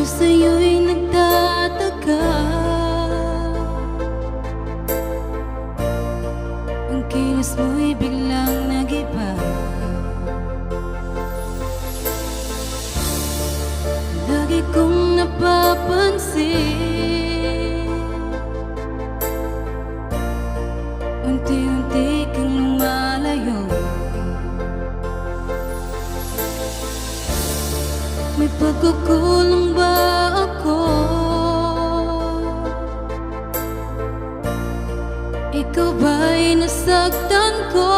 sa'yo'y nagtataka. Ang kilos mo'y biglang nag-iba. Lagi kong napapansin, unti-unti kang lumalayo. May pagkukulang ba ako? Ikaw ba'y nasaktan ko?